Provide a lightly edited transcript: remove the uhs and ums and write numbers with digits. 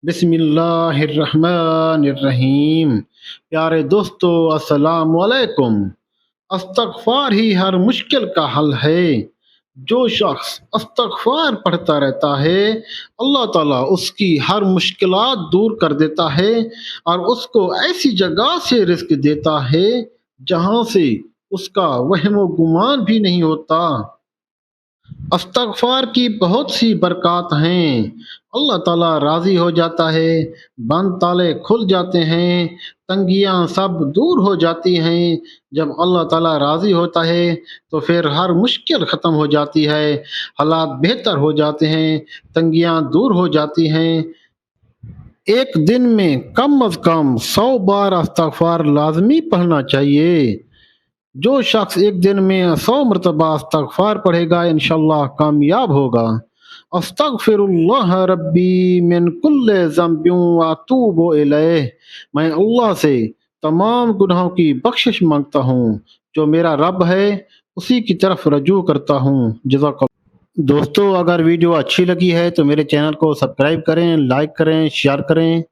बिस्मिल्लाहिर्रहमानिर्रहीम। प्यारे दोस्तों, अस्सलाम वालेकुम। इस्तग़फ़ार ही हर मुश्किल का हल है। जो शख्स इस्तग़फ़ार पढ़ता रहता है, अल्लाह ताला उसकी हर मुश्किलात दूर कर देता है और उसको ऐसी जगह से रिज़्क़ देता है जहाँ से उसका वहमो गुमान भी नहीं होता। इस्तग़फ़ार की बहुत सी बरक़ात हैं। अल्लाह ताला राज़ी हो जाता है, बंद ताले खुल जाते हैं, तंगियाँ सब दूर हो जाती हैं। जब अल्लाह ताला राज़ी होता है तो फिर हर मुश्किल ख़त्म हो जाती है, हालात बेहतर हो जाते हैं, तंगियाँ दूर हो जाती हैं। एक दिन में कम अज़ कम 100 बार इस्तग़फ़ार लाज़मी पढ़ना चाहिए। जो शख्स एक दिन में 100 मरतबा इस्तग़फ़ार पढ़ेगा इंशाअल्लाह कामयाब होगा। अस्तग़फ़िरुल्लाह रब्बी मिन कुल्लि ज़ंबिन व अतूबु इलैह। मैं अल्लाह से तमाम गुनाहों की बख्शिश मांगता हूँ, जो मेरा रब है उसी की तरफ रजू करता हूँ। जज़ाकल्लाह। दोस्तों, अगर वीडियो अच्छी लगी है तो मेरे चैनल को सब्सक्राइब करें, लाइक करें, शेयर करें।